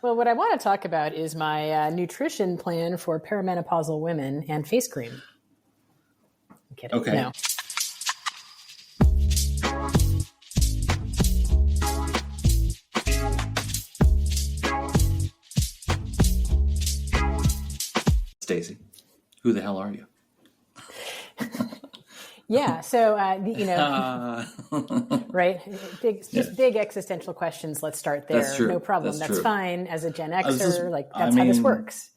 Well, what I want to talk about is my nutrition plan for perimenopausal women and face cream. I'm kidding. Okay. No. Stacy, who the hell are you? Yeah. So, right. Big existential questions. Let's start there. That's true. No problem. That's fine. As a Gen Xer, that's how this works.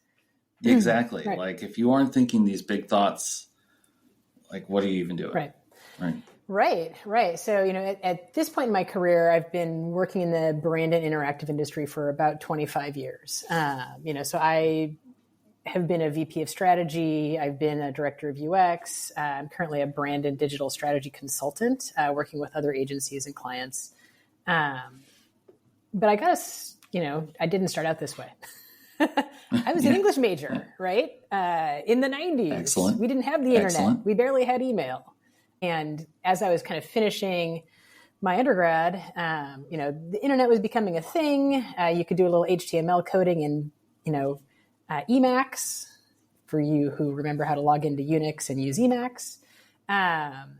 Exactly. Right. Like if you aren't thinking these big thoughts, like what are you even doing? Right. So, at this point in my career, I've been working in the brand and interactive industry for about 25 years. So I have been a VP of strategy. I've been a director of UX. I'm currently a brand and digital strategy consultant, working with other agencies and clients. But I I didn't start out this way. I was an English major, right? In the 90s. Excellent. We didn't have the internet. Excellent. We barely had email. And as I was kind of finishing my undergrad, the internet was becoming a thing. You could do a little HTML coding and, Emacs, for you who remember how to log into Unix and use Emacs. And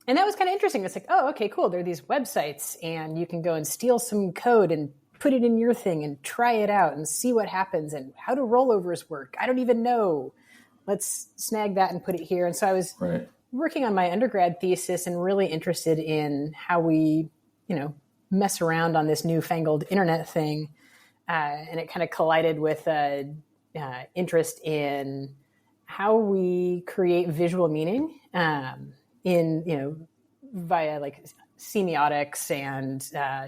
that was kind of interesting. It's like, oh, okay, cool. There are these websites and you can go and steal some code and put it in your thing and try it out and see what happens and how do rollovers work. I don't even know. Let's snag that and put it here. And so I was working on my undergrad thesis and really interested in how we, mess around on this newfangled internet thing. And it kind of collided with interest in how we create visual meaning via like semiotics and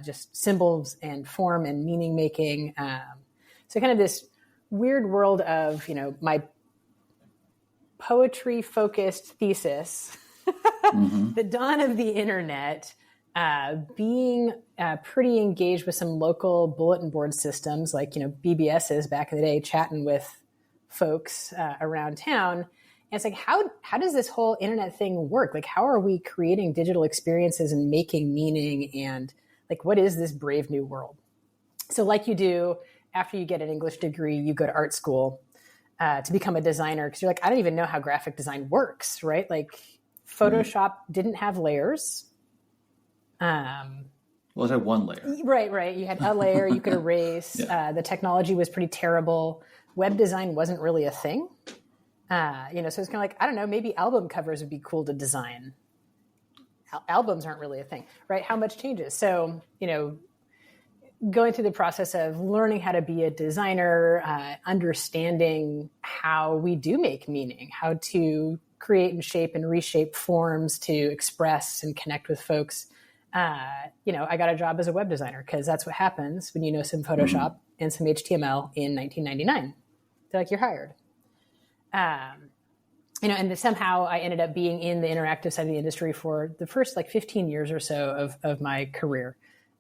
just symbols and form and meaning making. So kind of this weird world of, my poetry focused thesis, the dawn of the internet, being pretty engaged with some local bulletin board systems like, BBSs back in the day, chatting with folks around town. And it's like, how does this whole internet thing work? Like, how are we creating digital experiences and making meaning? And like, what is this brave new world? So like you do after you get an English degree, you go to art school to become a designer. Cause you're like, I don't even know how graphic design works, right? Like Photoshop didn't have layers. Well, it had one layer. Right. You had a layer you could erase. The technology was pretty terrible. Web design wasn't really a thing. So it's kind of like, I don't know, maybe album covers would be cool to design. Albums aren't really a thing, right? How much changes? So, going through the process of learning how to be a designer, understanding how we do make meaning, how to create and shape and reshape forms to express and connect with folks. I got a job as a web designer because that's what happens when you know some Photoshop and some HTML in 1999. They're like, you're hired. And somehow I ended up being in the interactive side of the industry for the first 15 years or so of my career.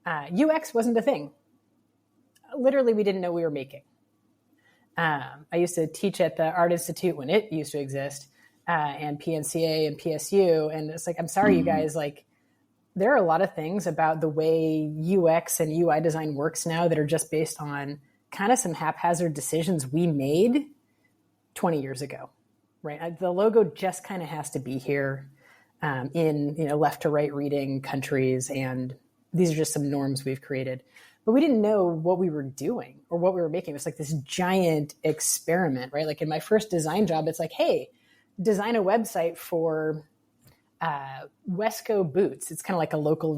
UX wasn't a thing. Literally, we didn't know we were making. I used to teach at the Art Institute when it used to exist, and PNCA and PSU. And it's like, I'm sorry, you guys, there are a lot of things about the way UX and UI design works now that are just based on kind of some haphazard decisions we made 20 years ago, right? The logo just kind of has to be here in left to right reading countries, and these are just some norms we've created. But we didn't know what we were doing or what we were making. It was like this giant experiment, right? Like in my first design job, it's like, hey, design a website for Wesco Boots. It's kind of like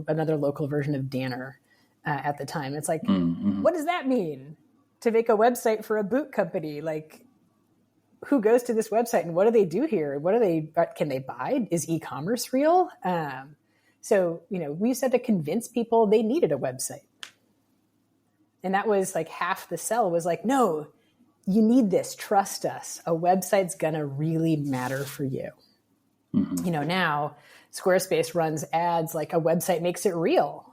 another local version of Danner at the time. It's like, what does that mean? To make a website for a boot company? Like, who goes to this website and what do they do here? Can they buy? Is e-commerce real? So, we used to have to convince people they needed a website. And that was like half the sell was like, no, you need this. Trust us. A website's going to really matter for you. Now Squarespace runs ads like a website makes it real.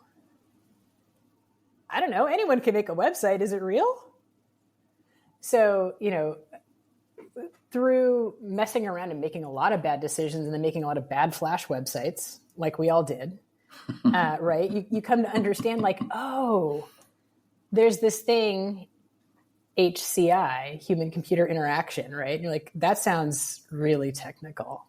I don't know. Anyone can make a website. Is it real? So, through messing around and making a lot of bad decisions and then making a lot of bad Flash websites, like we all did, right? You come to understand there's this thing HCI, human computer interaction, right? And you're like, that sounds really technical.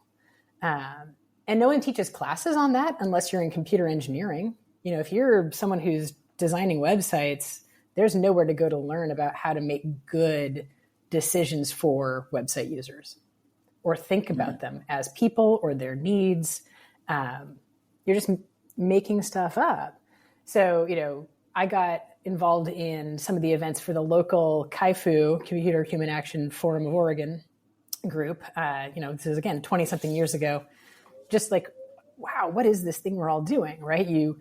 And no one teaches classes on that unless you're in computer engineering. If you're someone who's designing websites, there's nowhere to go to learn about how to make good decisions for website users or think about them as people or their needs. You're just making stuff up. So, I got involved in some of the events for the local CAIFU, Computer Human Action Forum of Oregon group. This is, again, 20-something years ago. Just like, wow, what is this thing we're all doing, right? You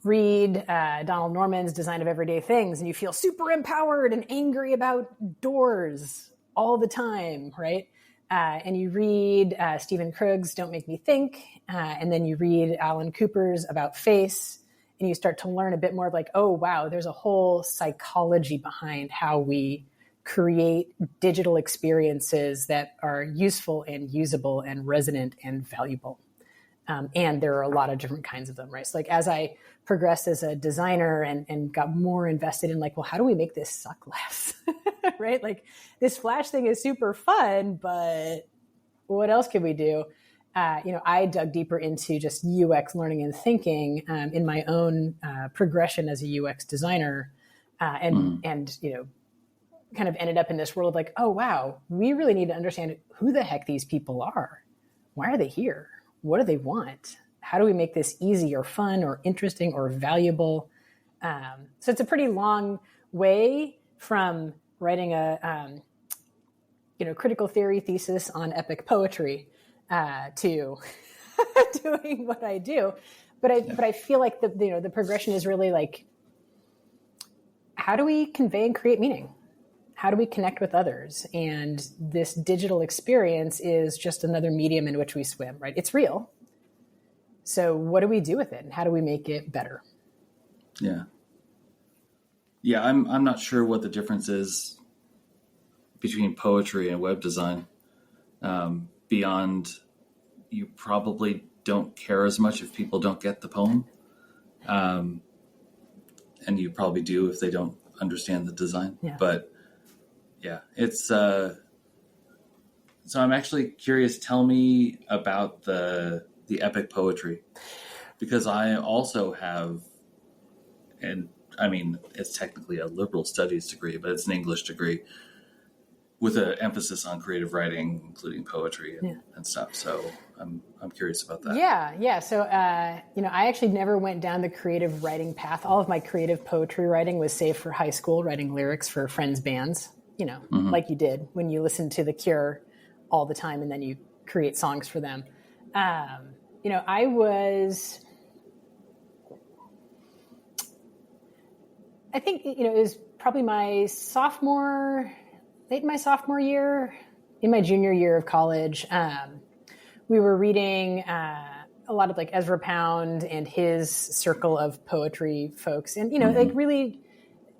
read Donald Norman's Design of Everyday Things, and you feel super empowered and angry about doors all the time, right? And you read Stephen Krug's Don't Make Me Think, and then you read Alan Cooper's About Face, and you start to learn a bit more of like, oh, wow, there's a whole psychology behind how we create digital experiences that are useful and usable and resonant and valuable. And there are a lot of different kinds of them, right? So like as I progressed as a designer and got more invested in like, well, how do we make this suck less, right? Like this Flash thing is super fun, but what else can we do? I dug deeper into just UX learning and thinking in my own progression as a UX designer, and kind of ended up in this world of like, oh wow, we really need to understand who the heck these people are. Why are they here? What do they want? How do we make this easy or fun or interesting or valuable? So it's a pretty long way from writing a critical theory thesis on epic poetry to doing what I do. But I feel like the progression is really like, how do we convey and create meaning? How do we connect with others? And this digital experience is just another medium in which we swim, right? It's real. So what do we do with it? And how do we make it better? Yeah. Yeah, I'm not sure what the difference is between poetry and web design. Beyond, you probably don't care as much if people don't get the poem. And you probably do if they don't understand the design. Yeah. But yeah, it's so I'm actually curious. Tell me about the epic poetry, because I also have, and I mean, it's technically a liberal studies degree, but it's an English degree with an emphasis on creative writing, including poetry and stuff. So I'm curious about that. Yeah. So, I actually never went down the creative writing path. All of my creative poetry writing was saved for high school, writing lyrics for friends' bands, like you did when you listen to The Cure all the time and then you create songs for them. I think, it was probably late in my sophomore year, in my junior year of college. We were reading a lot of like Ezra Pound and his circle of poetry folks, and like really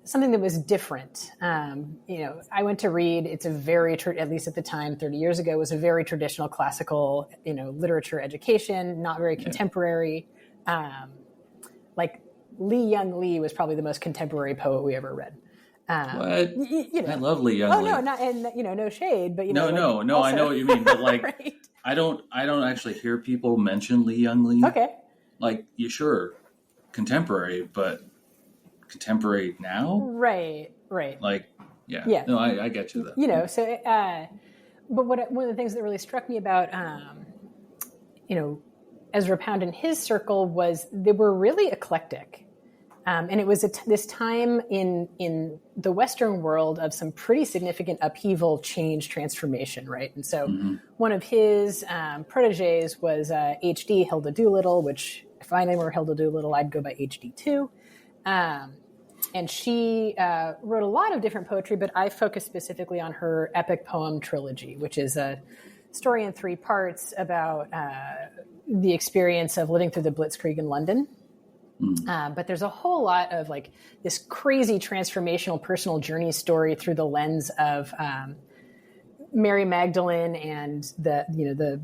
something that was different. I went to read. It's a very, at least at the time, 30 years ago, was a very traditional classical, literature education, not very contemporary. Like Lee Young Lee was probably the most contemporary poet we ever read. What? I love Lee Young Lee. Oh no, not and no shade, but no, also, I know what you mean, but like right? I don't actually hear people mention Lee Young Lee. Okay. Like you sure contemporary, but contemporary now? Right. Like yeah. No, I get you though. So but one of the things that really struck me about Ezra Pound and his circle was they were really eclectic. And it was this time in the Western world of some pretty significant upheaval, change, transformation, right? And so one of his proteges was HD, Hilda Doolittle, which if my name were Hilda Doolittle, I'd go by HD too. And she wrote a lot of different poetry, but I focused specifically on her epic poem trilogy, which is a story in 3 parts about the experience of living through the Blitzkrieg in London. But there's a whole lot of like this crazy transformational personal journey story through the lens of Mary Magdalene and the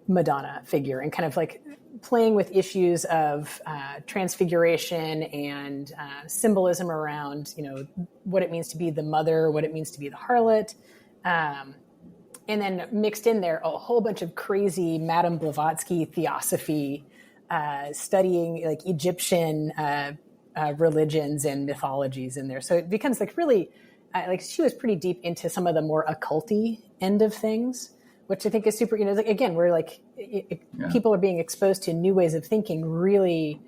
Madonna figure and kind of like playing with issues of transfiguration and symbolism around, what it means to be the mother, what it means to be the harlot. And then mixed in there a whole bunch of crazy Madame Blavatsky theosophy, studying like Egyptian religions and mythologies in there. So it becomes like really, like she was pretty deep into some of the more occulty end of things, which I think is super, like, again, we're like, people are being exposed to new ways of thinking, really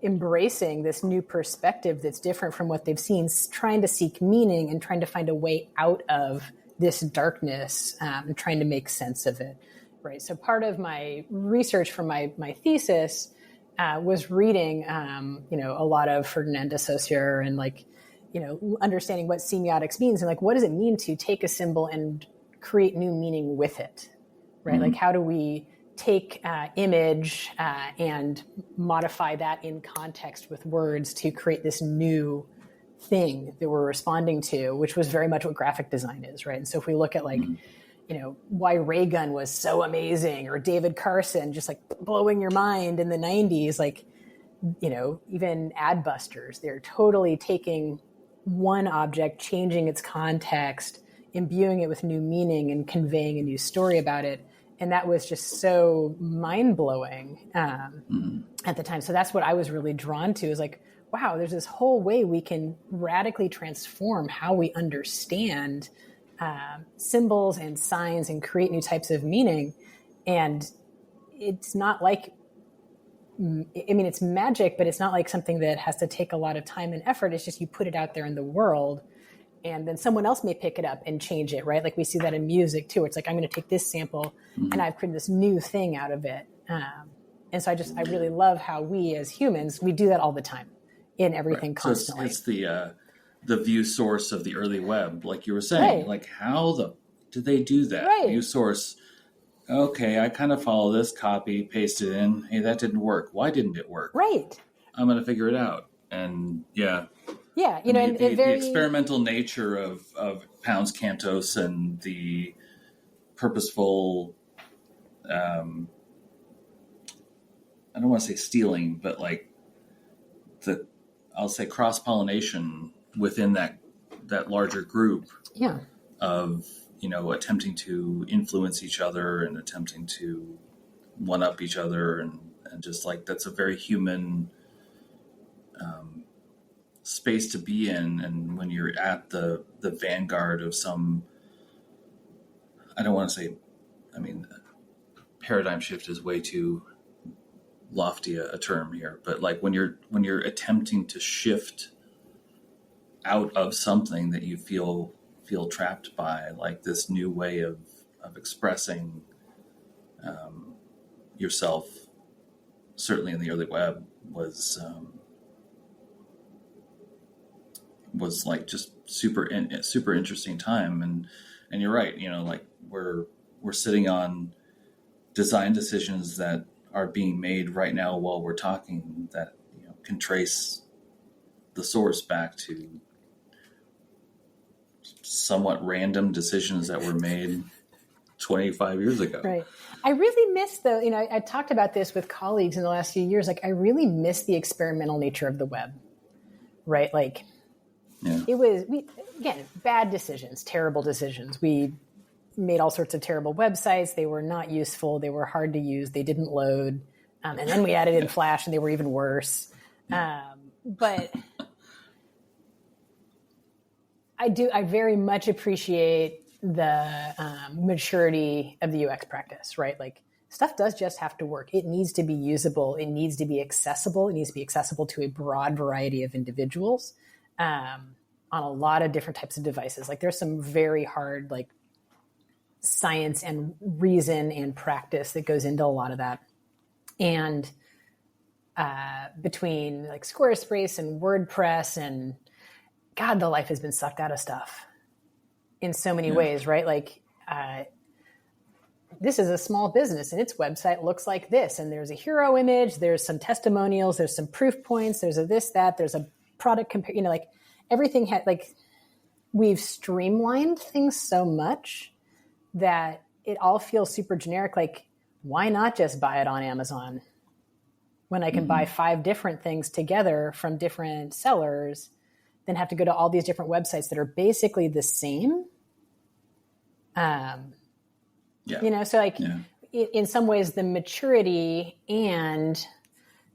embracing this new perspective that's different from what they've seen, trying to seek meaning and trying to find a way out of this darkness and trying to make sense of it. Right. So part of my research for my thesis was reading, a lot of Ferdinand de Saussure and like, understanding what semiotics means and like, what does it mean to take a symbol and create new meaning with it? Right. Like, how do we take image and modify that in context with words to create this new thing that we're responding to, which was very much what graphic design is, right? And so if we look at like, why Ray Gun was so amazing, or David Carson just like blowing your mind in the 90s, like, even Adbusters, they're totally taking one object, changing its context, imbuing it with new meaning and conveying a new story about it. And that was just so mind-blowing at the time. So that's what I was really drawn to, is like, wow, there's this whole way we can radically transform how we understand symbols and signs and create new types of meaning. And it's not like, it's magic, but it's not like something that has to take a lot of time and effort. It's just you put it out there in the world, and then someone else may pick it up and change it, right? Like we see that in music too. It's like, I'm going to take this sample and I've created this new thing out of it. And so I really love how we as humans, we do that all the time in everything constantly. So it's the view source of the early web, like you were saying. Right. Like, how did they do that? Right. View source. Okay, I kind of follow this, copy, paste it in. Hey, that didn't work. Why didn't it work? Right. I'm going to figure it out. And the experimental nature of Pound's Cantos and the purposeful, I don't want to say stealing, but like I'll say cross-pollination within that larger group of, attempting to influence each other and attempting to one-up each other. And just like, that's a very human space to be in. And when you're at the vanguard of some, I don't want to say, paradigm shift is way too lofty a term here, but like when you're attempting to shift out of something that you feel trapped by, like this new way of expressing yourself, certainly in the early web, was like just super interesting time. And you're right, like we're sitting on design decisions that are being made right now while we're talking that can trace the source back to somewhat random decisions that were made 25 years ago. Right. I really miss I talked about this with colleagues in the last few years. Like, I really miss the experimental nature of the web, right? Like, it was, bad decisions, terrible decisions. We made all sorts of terrible websites. They were not useful. They were hard to use. They didn't load. And then we added in Flash and they were even worse. But I very much appreciate the maturity of the UX practice, right? Like, stuff does just have to work. It needs to be usable. It needs to be accessible. It needs to be accessible to a broad variety of individuals on a lot of different types of devices. Like, there's some very hard, like, science and reason and practice that goes into a lot of that. And between like Squarespace and WordPress, and God, the life has been sucked out of stuff in so many ways, right? Like, this is a small business and its website looks like this. And there's a hero image, there's some testimonials, there's some proof points, there's a this, that, there's a product compare, like everything we've streamlined things so much that it all feels super generic. Like, why not just buy it on Amazon when I can buy 5 different things together from different sellers, then have to go to all these different websites that are basically the same? So like in some ways the maturity and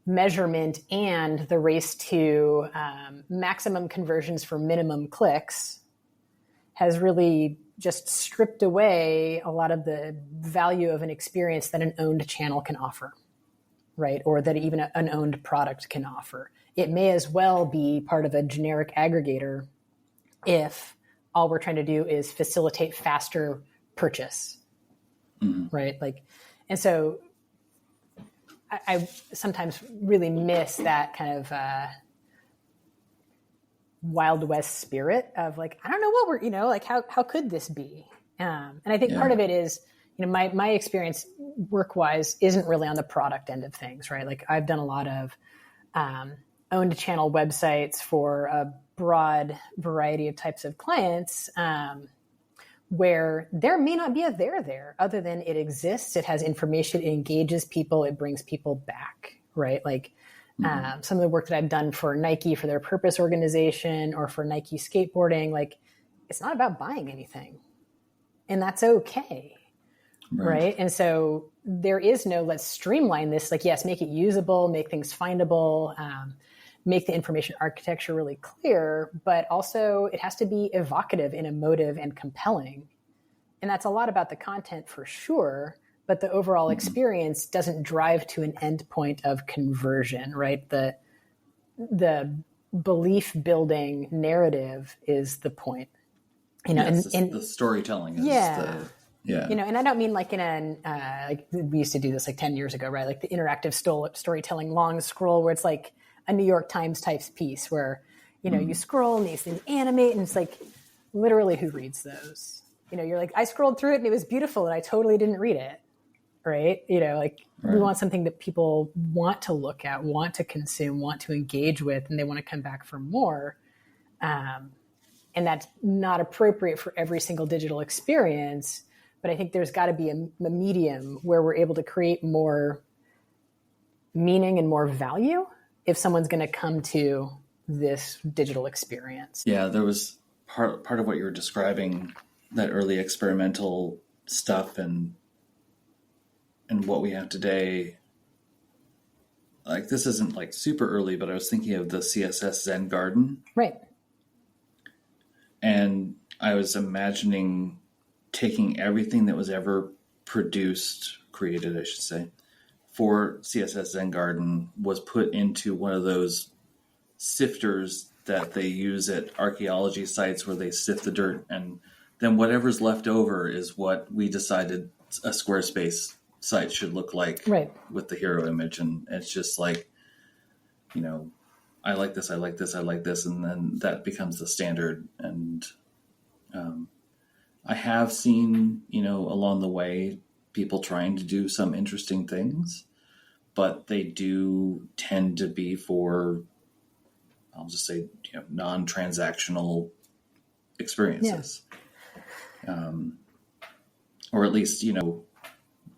measurement and the race to maximum conversions for minimum clicks has really just stripped away a lot of the value of an experience that an owned channel can offer, right? Or that even an owned product can offer. It may as well be part of a generic aggregator if all we're trying to do is facilitate faster purchase, right? Like, and so I sometimes really miss that kind of Wild West spirit of like, I don't know what we're, like how could this be? And I think part of it is, my experience work-wise isn't really on the product end of things, right? Like I've done a lot of owned channel websites for a broad variety of types of clients, where there may not be a there other than it exists, it has information, it engages people, it brings people back, right? Like some of the work that I've done for Nike for their purpose organization or for Nike skateboarding, like it's not about buying anything, and that's okay. Right. And so there is no, let's streamline this. Like, yes, make it usable, make things findable, make the information architecture really clear, but also it has to be evocative and emotive and compelling. And that's a lot about the content for sure, but the overall experience doesn't drive to an endpoint of conversion, right? The belief building narrative is the point. And the storytelling is and I don't mean like in like we used to do this like 10 years ago, right? Like the interactive storytelling long scroll where it's like a New York Times type piece where, you scroll and these things animate and it's like literally who reads those? You're like, I scrolled through it and it was beautiful and I totally didn't read it. Right. We want something that people want to look at, want to consume, want to engage with, and they want to come back for more. And that's not appropriate for every single digital experience. But I think there's got to be a medium where we're able to create more meaning and more value if someone's going to come to this digital experience. Yeah, there was part of what you were describing, that early experimental stuff and what we have today. Like this isn't like super early, but I was thinking of the CSS Zen Garden. Right. And I was imagining taking everything that was ever created, I should say, for CSS Zen Garden was put into one of those sifters that they use at archaeology sites where they sift the dirt. And then whatever's left over is what we decided a Squarespace site should look like, right, with the hero image. And it's just like, I like this, I like this, I like this. And then that becomes the standard. And I have seen, along the way, people trying to do some interesting things, but they do tend to be for, I'll just say, non-transactional experiences. Yeah. Or at least,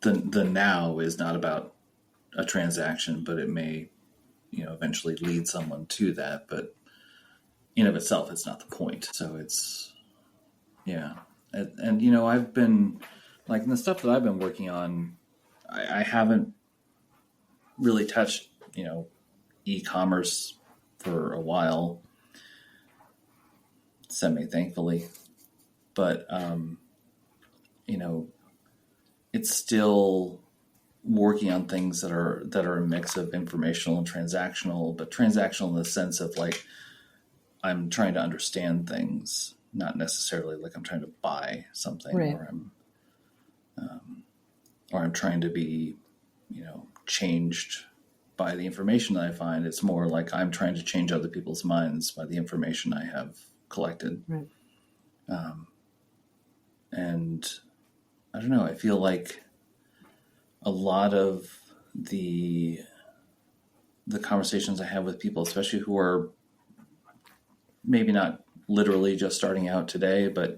the now is not about a transaction, but it may, eventually lead someone to that. But in of itself, it's not the point. So it's, yeah. And I've been, like, in the stuff that I've been working on, I haven't really touched, e-commerce for a while, semi-thankfully. But, it's still working on things that are a mix of informational and transactional, but transactional in the sense of like, I'm trying to understand things, not necessarily like I'm trying to buy something, right, or I'm trying to be, changed by the information that I find. It's more like I'm trying to change other people's minds by the information I have collected. Right. And I don't know, I feel like a lot of the conversations I have with people, especially who are maybe not literally just starting out today, but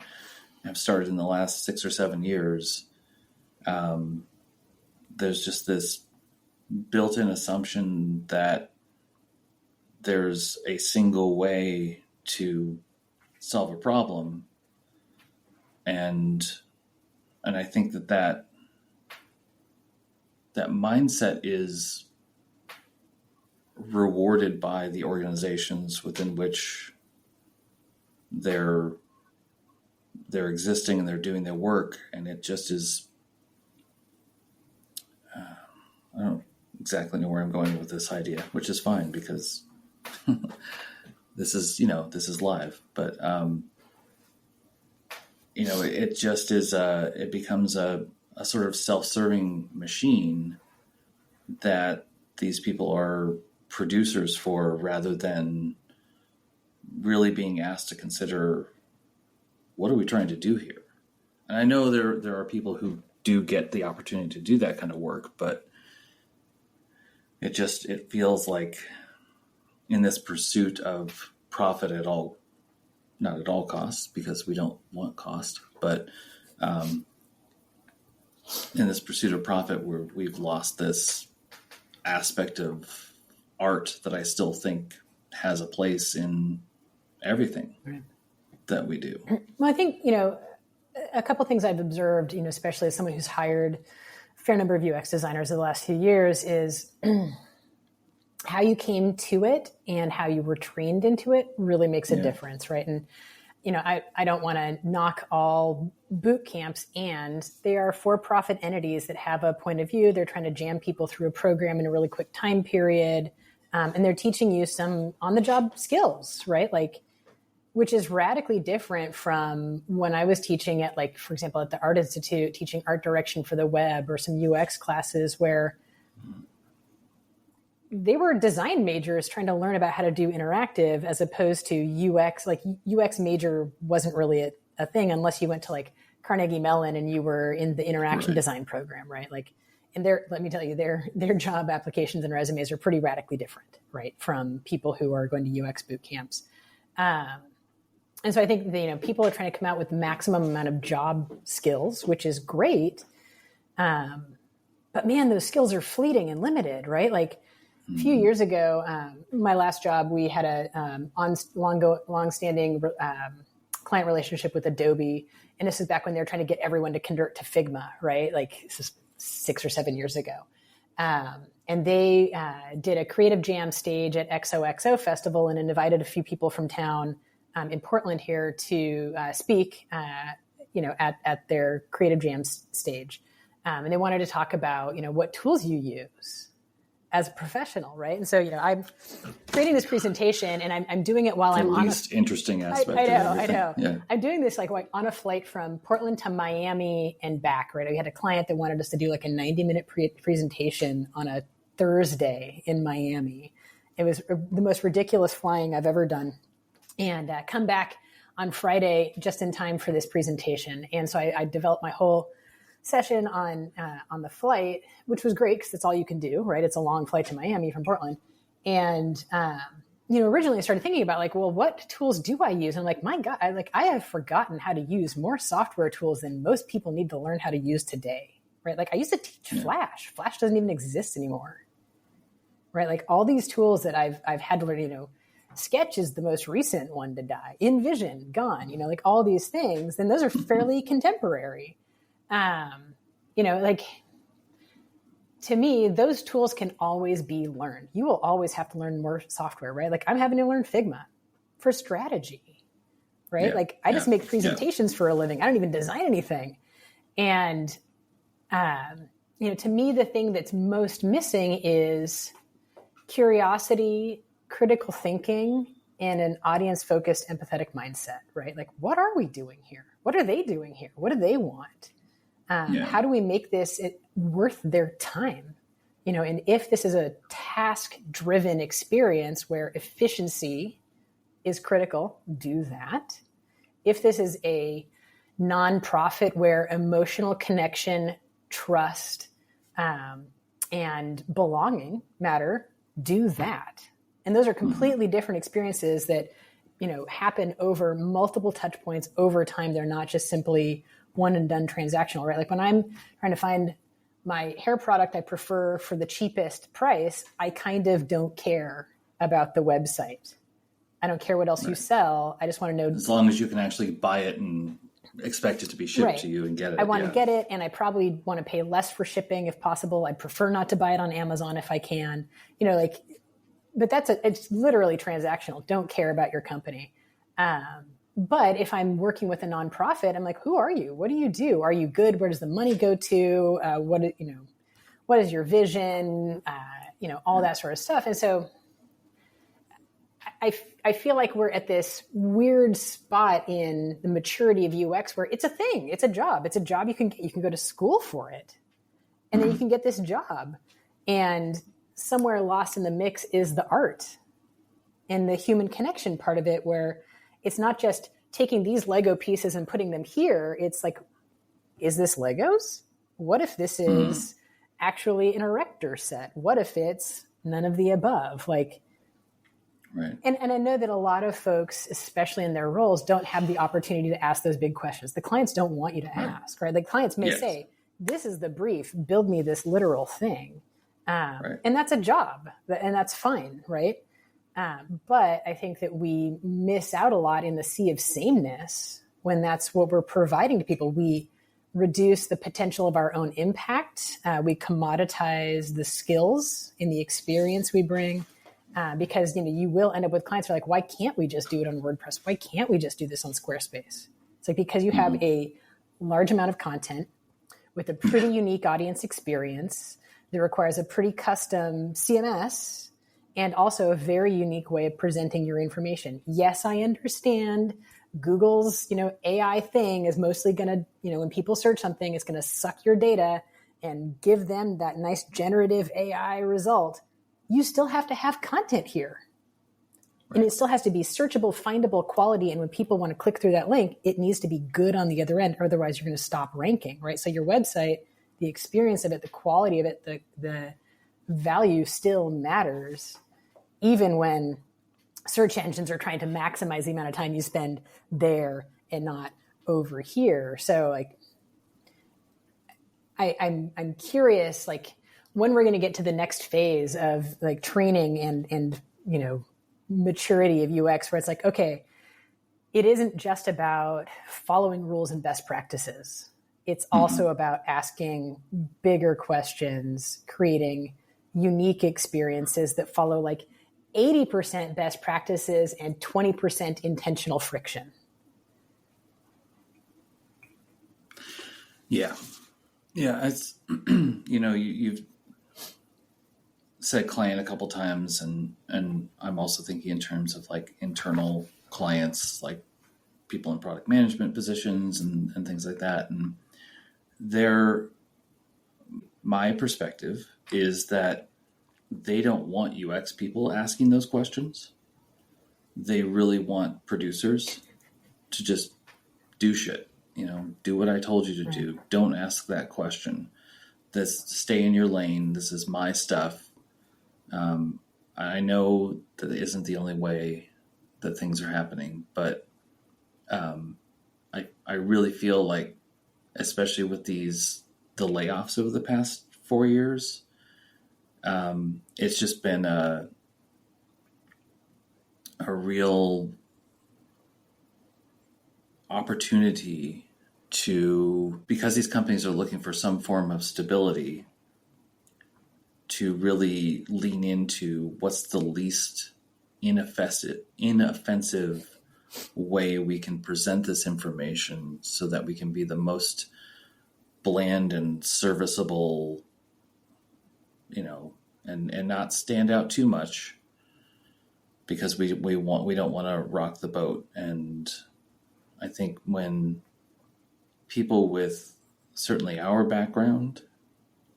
have started in the last 6 or 7 years, there's just this built-in assumption that there's a single way to solve a problem, and I think that mindset is rewarded by the organizations within which they're existing and they're doing their work, and it just is. I don't exactly know where I'm going with this idea, which is fine because this is live, but it just is. It becomes a sort of self-serving machine that these people are producers for, rather than really being asked to consider, what are we trying to do here? And I know there are people who do get the opportunity to do that kind of work, but it feels like, in this pursuit of profit at all, not at all costs, because we don't want cost, but in this pursuit of profit, we've lost this aspect of art that I still think has a place in everything that we do. Well, I think, a couple things I've observed, especially as someone who's hired a fair number of UX designers in the last few years, is how you came to it and how you were trained into it really makes a difference, right? And, I don't want to knock all boot camps, and they are for-profit entities that have a point of view. They're trying to jam people through a program in a really quick time period. And they're teaching you some on-the-job skills, right? Which is radically different from when I was teaching at, for example, at the Art Institute, teaching art direction for the web or some UX classes where they were design majors trying to learn about how to do interactive, as opposed to UX. UX major wasn't really a thing unless you went to Carnegie Mellon and you were in the interaction design program, right? And let me tell you, their job applications and resumes are pretty radically different, right, from people who are going to UX boot camps. And so I think people are trying to come out with the maximum amount of job skills, which is great. But man, those skills are fleeting and limited, right? A few years ago, my last job, we had a long-standing client relationship with Adobe. And this is back when they were trying to get everyone to convert to Figma, right? This is 6 or 7 years ago. And they did a creative jam stage at XOXO Festival and invited a few people from town in Portland here to speak, at their creative jam stage. And they wanted to talk about, what tools you use as a professional, right? And so, I'm creating this presentation, and I'm doing it while I'm on least interesting aspect. I know. Yeah. I'm doing this on a flight from Portland to Miami and back, right? We had a client that wanted us to do a 90-minute presentation on a Thursday in Miami. It was the most ridiculous flying I've ever done, and come back on Friday just in time for this presentation. And so I developed my whole session on the flight, which was great because that's all you can do, right? It's a long flight to Miami from Portland. And, originally I started thinking about what tools do I use? And my God, I have forgotten how to use more software tools than most people need to learn how to use today, right? I used to teach Flash. Flash doesn't even exist anymore, right? All these tools that I've had to learn, Sketch is the most recent one to die. InVision, gone, all these things. And those are fairly contemporary. To me, those tools can always be learned. You will always have to learn more software, right? I'm having to learn Figma for strategy, right? I just make presentations for a living. I don't even design anything. And, to me, the thing that's most missing is curiosity, critical thinking, and an audience-focused, empathetic mindset, right? What are we doing here? What are they doing here? What do they want? How do we make this worth their time? And if this is a task-driven experience where efficiency is critical, do that. If this is a nonprofit where emotional connection, trust, and belonging matter, do that. And those are completely different experiences that, happen over multiple touch points over time. They're not just simply one and done transactional, right? Like when I'm trying to find my hair product I prefer for the cheapest price, I kind of don't care about the website. I don't care what else you sell. I just want to know. As long as you can actually buy it and expect it to be shipped to you and get it. I want to get it, and I probably want to pay less for shipping if possible. I prefer not to buy it on Amazon if I can. But it's literally transactional. Don't care about your company. But if I'm working with a nonprofit, I'm like, who are you? What do you do? Are you good? Where does the money go to? What is your vision? All that sort of stuff. And so I feel like we're at this weird spot in the maturity of UX where it's a thing, it's a job you can go to school for it, and then you can get this job. And somewhere lost in the mix is the art and the human connection part of it, where it's not just taking these Lego pieces and putting them here. It's like, is this Legos? What if this is actually an erector set? What if it's none of the above? Right. And I know that a lot of folks, especially in their roles, don't have the opportunity to ask those big questions. The clients don't want you to ask, right? The clients may say, this is the brief, build me this literal thing. And that's a job, and that's fine, right? But I think that we miss out a lot in the sea of sameness when that's what we're providing to people. We reduce the potential of our own impact. We commoditize the skills and the experience we bring. Because you will end up with clients who are like, why can't we just do it on WordPress? Why can't we just do this on Squarespace? It's like, because you have a large amount of content with a pretty unique audience experience that requires a pretty custom CMS and also a very unique way of presenting your information. Yes, I understand Google's AI thing is mostly going to, when people search something, it's going to suck your data and give them that nice generative AI result. You still have to have content here. And it still has to be searchable, findable, quality. And when people want to click through that link, it needs to be good on the other end. Otherwise, you're going to stop ranking, right? So your website, the experience of it, the quality of it, the value still matters, even when search engines are trying to maximize the amount of time you spend there and not over here. So I'm curious, when we're going to get to the next phase of training and maturity of UX, where it's like, okay, it isn't just about following rules and best practices. It's also about asking bigger questions, creating unique experiences that follow 80% best practices and 20% intentional friction. Yeah. Yeah. It's, you've said client a couple times, and I'm also thinking in terms of internal clients, like people in product management positions and things like that. And my perspective is that they don't want UX people asking those questions. They really want producers to just do shit, do what I told you to do. Don't ask that question. Stay in your lane. This is my stuff. I know that it isn't the only way that things are happening, but I really feel like, especially with the layoffs over the past 4 years, it's just been a real opportunity because these companies are looking for some form of stability, to really lean into what's the least inoffensive way we can present this information so that we can be the most bland and serviceable, and not stand out too much, because we don't want to rock the boat. And I think when people with certainly our background,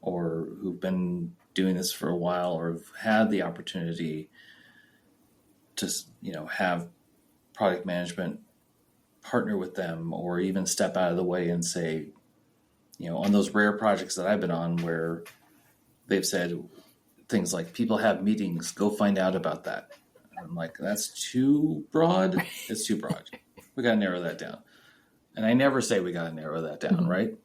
or who've been doing this for a while, or have had the opportunity to, have product management partner with them, or even step out of the way and say, on those rare projects that I've been on where they've said things like, people have meetings, go find out about that. I'm like, that's too broad. It's too broad. We got to narrow that down. and I never say we got to narrow that down, right?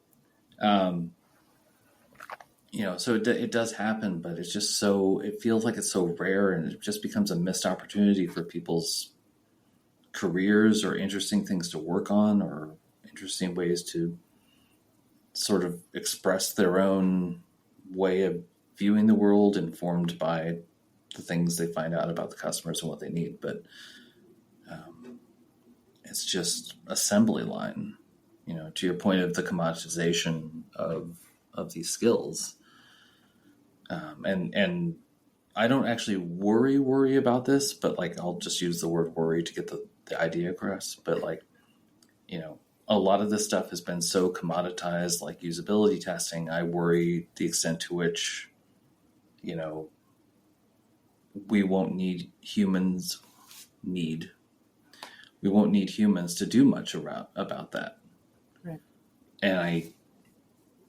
So it does happen, but it's just it feels like it's so rare, and it just becomes a missed opportunity for people's careers or interesting things to work on or interesting ways to sort of express their own way of viewing the world, informed by the things they find out about the customers and what they need. But it's just assembly line, to your point of the commoditization of these skills. And I don't actually worry about this, but I'll just use the word worry to get the idea across. But a lot of this stuff has been so commoditized, like usability testing. I worry the extent to which, we won't need humans to do much about that. Right. And I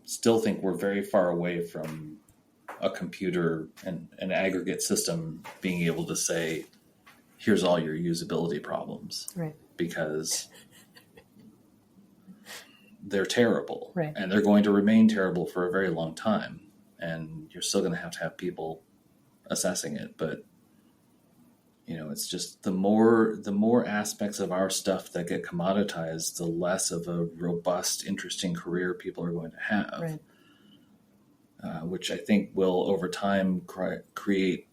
still think we're very far away from a computer and an aggregate system being able to say, here's all your usability problems. Right. Because they're terrible. Right. And they're going to remain terrible for a very long time. And you're still going to have people assessing it. But, it's just the more aspects of our stuff that get commoditized, the less of a robust, interesting career people are going to have. Right. Which I think will, over time, create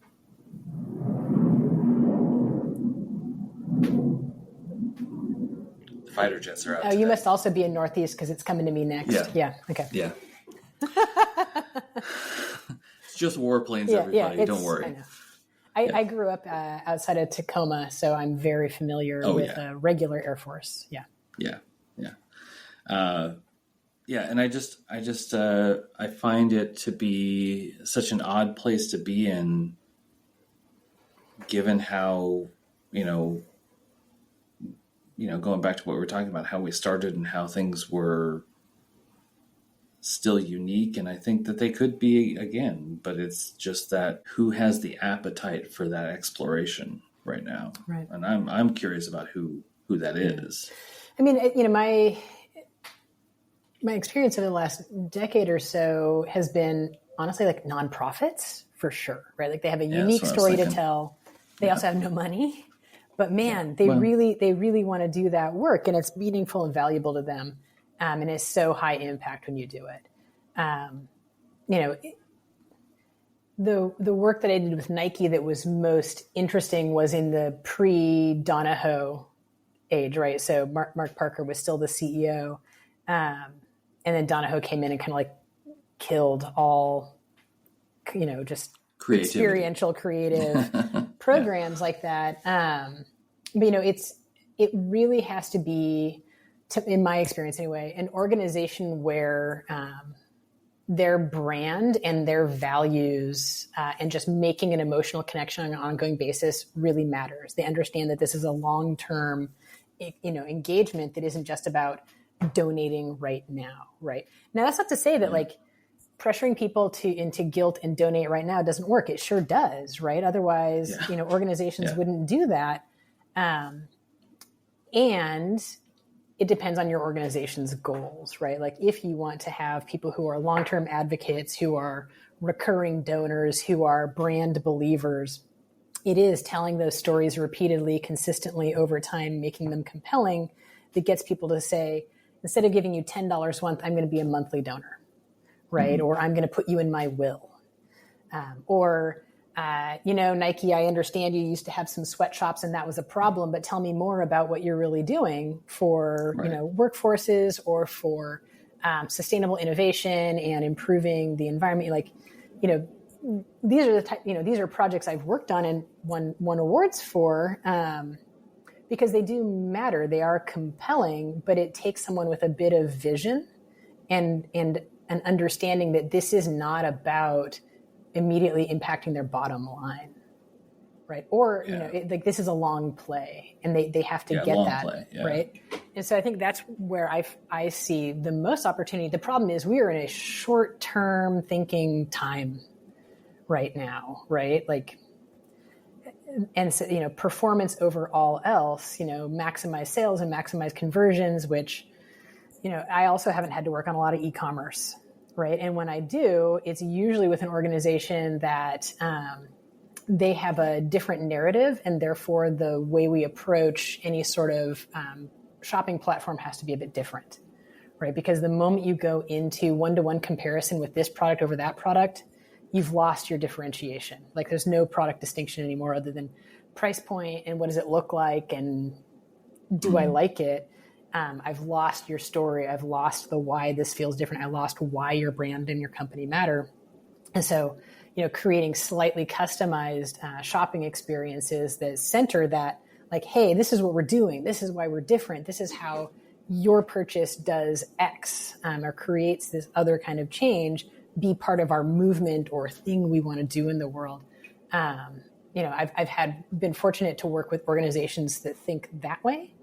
the fighter jets are out. Oh, you must also be in Northeast because it's coming to me next. Yeah. Okay. Yeah. It's just warplanes, everybody. Don't worry. I know. I grew up outside of Tacoma, so I'm very familiar with regular Air Force. Yeah. Yeah. And I find it to be such an odd place to be in, given how, going back to what we were talking about, how we started and how things were still unique. And I think that they could be again, but it's just that who has the appetite for that exploration right now? Right. And I'm curious about who that is. I mean, my experience over the last decade or so has been honestly nonprofits for sure, right? They have a unique story to tell. They also have no money, but man, they really want to do that work, and it's meaningful and valuable to them. And it's so high impact when you do it. The work that I did with Nike that was most interesting was in the pre-Donahoe age, right? So Mark Parker was still the CEO. And then Donahoe came in and kind of killed all, just creativity. Experiential creative programs like that. But it really has to be, in my experience anyway, an organization where their brand and their values and just making an emotional connection on an ongoing basis really matters. They understand that this is a long-term, engagement that isn't just about donating right now, right? Now, that's not to say that pressuring people into guilt and donate right now doesn't work. It sure does, right? Otherwise, organizations wouldn't do that. And it depends on your organization's goals, right? If you want to have people who are long-term advocates, who are recurring donors, who are brand believers, it is telling those stories repeatedly, consistently over time, making them compelling, that gets people to say, instead of giving you $10 a month, I'm going to be a monthly donor, right? Mm-hmm. Or I'm going to put you in my will. Nike, I understand you used to have some sweatshops and that was a problem, but tell me more about what you're really doing for, workforces or for sustainable innovation and improving the environment. These are these are projects I've worked on and won awards for, because they do matter. They are compelling, but it takes someone with a bit of vision and an understanding that this is not about immediately impacting their bottom line, right? Or, this is a long play and they have to get that, right? And so I think that's where I see the most opportunity. The problem is we are in a short-term thinking time right now, right? And so, performance over all else, maximize sales and maximize conversions, which I also haven't had to work on a lot of e-commerce, right? And when I do, it's usually with an organization that they have a different narrative, and therefore the way we approach any sort of shopping platform has to be a bit different, right? Because the moment you go into one-to-one comparison with this product over that product, you've lost your differentiation. Like there's no product distinction anymore other than price point and what does it look like and do I like it? I've lost your story. I've lost the why this feels different. I lost why your brand and your company matter. And so, creating slightly customized shopping experiences that center that, like, hey, this is what we're doing. This is why we're different. This is how your purchase does X or creates this other kind of change, be part of our movement or thing we want to do in the world. I've been fortunate to work with organizations that think that way.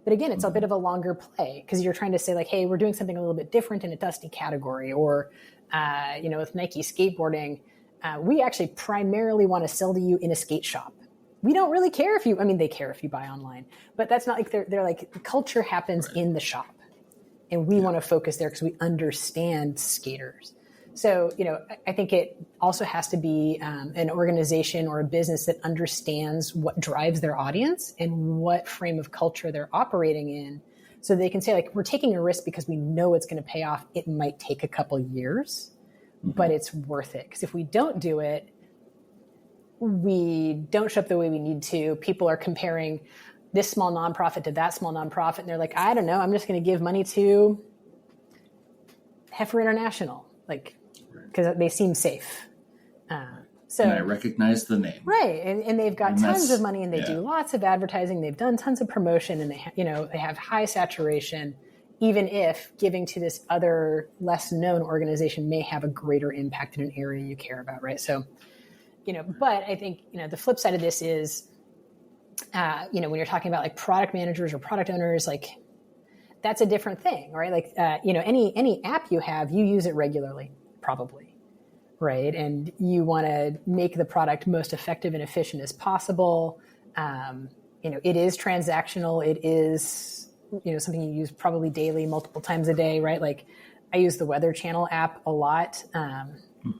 But again, it's a bit of a longer play because you're trying to say like, hey, we're doing something a little bit different in a dusty category, or, with Nike skateboarding, we actually primarily want to sell to you in a skate shop. We don't really care they care if you buy online, but that's not like they're like, the culture happens in the shop and we want to focus there because we understand skaters. So, I think it also has to be an organization or a business that understands what drives their audience and what frame of culture they're operating in. So they can say, like, we're taking a risk because we know it's going to pay off. It might take a couple years, but it's worth it. Because if we don't do it, we don't show up the way we need to. People are comparing this small nonprofit to that small nonprofit. And they're like, I don't know, I'm just going to give money to Heifer International. Like, because they seem safe. And I recognize the name. Right. And they've got tons of money and they do lots of advertising. They've done tons of promotion and they have high saturation, even if giving to this other less known organization may have a greater impact in an area you care about. Right. So, but I think, the flip side of this is, when you're talking about like product managers or product owners, like that's a different thing, right? Like, any app you have, you use it regularly. Probably, right? And you want to make the product most effective and efficient as possible. It is transactional. It is, something you use probably daily, multiple times a day, right? Like I use the Weather Channel app a lot,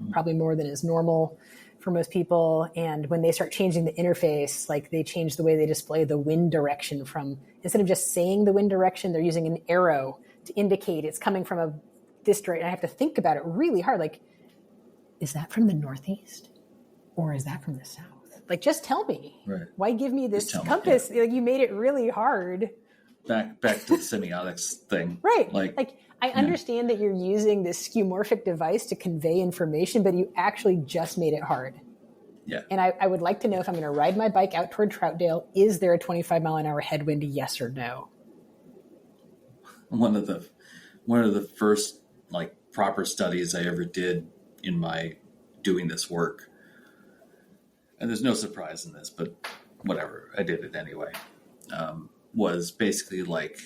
probably more than is normal for most people. And when they start changing the interface, like they change the way they display the wind direction from, instead of just saying the wind direction, they're using an arrow to indicate it's coming from this direction. I have to think about it really hard. Like, is that from the Northeast or is that from the South? Like, just tell me. Right. Why give me this compass? Like, you made it really hard. Back to the semiotics thing. Right. Like I understand that you're using this skeuomorphic device to convey information, but you actually just made it hard. Yeah. And I would like to know, if I'm going to ride my bike out toward Troutdale, is there a 25 mile an hour headwind? Yes or no? One of the first like proper studies I ever did in my doing this work, and there's no surprise in this, but whatever, I did it anyway, was basically like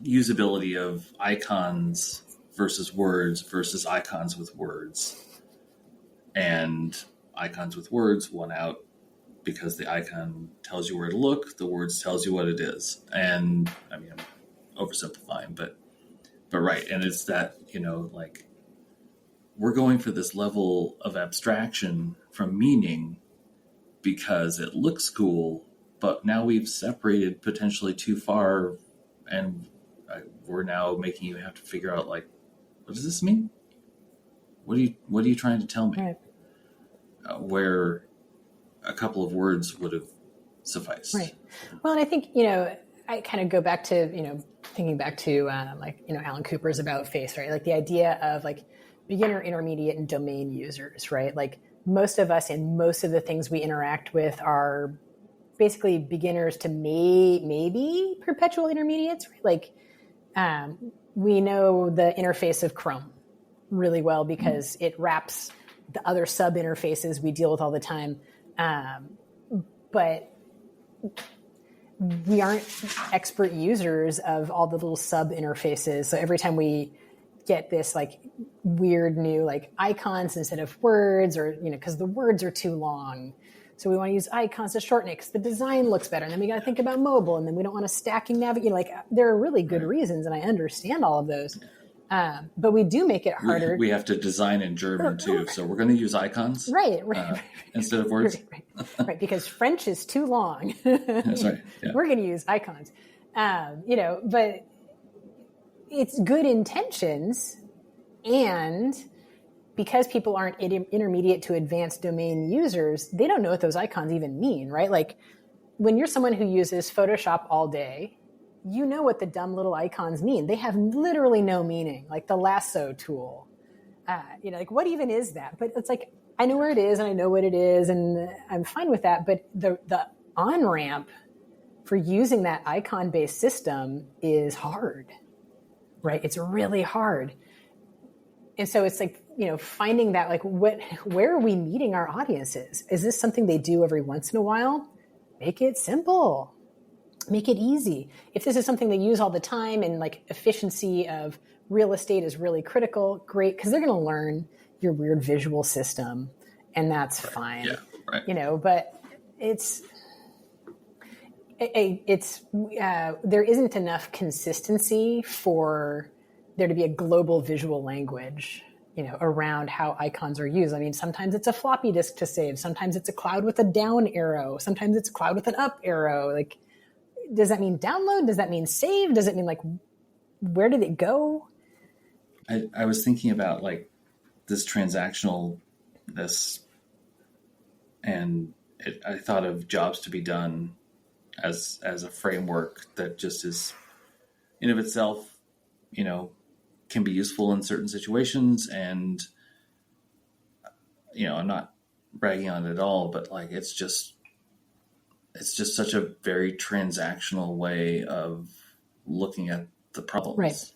usability of icons versus words versus icons with words. And icons with words won out because the icon tells you where to look, the words tells you what it is. And I mean, I'm oversimplifying, but right. And it's that, like we're going for this level of abstraction from meaning because it looks cool, but now we've separated potentially too far, and we're now making you have to figure out, like, what does this mean? What are you trying to tell me? Right. Where a couple of words would have sufficed. Right. Well, and I think, I kind of go back to, thinking back to Alan Cooper's About Face, right? Like the idea of like beginner, intermediate, and domain users, right? Like most of us and most of the things we interact with are basically beginners to maybe perpetual intermediates, right? Like we know the interface of Chrome really well because it wraps the other sub interfaces we deal with all the time. But we aren't expert users of all the little sub interfaces. So every time we get this like weird new like icons instead of words, or, because the words are too long, So we want to use icons to shorten it because the design looks better. And then we got to think about mobile, and then we don't want to stacking navigate. Like there are really good reasons, and I understand all of those. But we do make it harder. We have to design in German too, so we're going to use icons, right. instead of words, right? Because French is too long. Sorry, yeah. We're going to use icons, but it's good intentions, and because people aren't intermediate to advanced domain users, they don't know what those icons even mean, right? Like when you're someone who uses Photoshop all day, you know what the dumb little icons mean. They have literally no meaning, like the lasso tool. Like what even is that? But it's like, I know where it is and I know what it is and I'm fine with that. But the on-ramp for using that icon-based system is hard, right? It's really hard. And so it's like, finding that, like, where are we meeting our audiences? Is this something they do every once in a while? Make it simple. Make it easy. If this is something they use all the time and like efficiency of real estate is really critical, great, because they're going to learn your weird visual system, and that's fine. Yeah, right. But there isn't enough consistency for there to be a global visual language, around how icons are used. I mean, sometimes it's a floppy disk to save. Sometimes it's a cloud with a down arrow. Sometimes it's a cloud with an up arrow. Like, does that mean download? Does that mean save? Does it mean like, where did it go? I was thinking about like this transactionalness, and I thought of jobs to be done as a framework that just is in of itself, can be useful in certain situations. And, I'm not bragging on it at all, but like, it's just such a very transactional way of looking at the problems, right,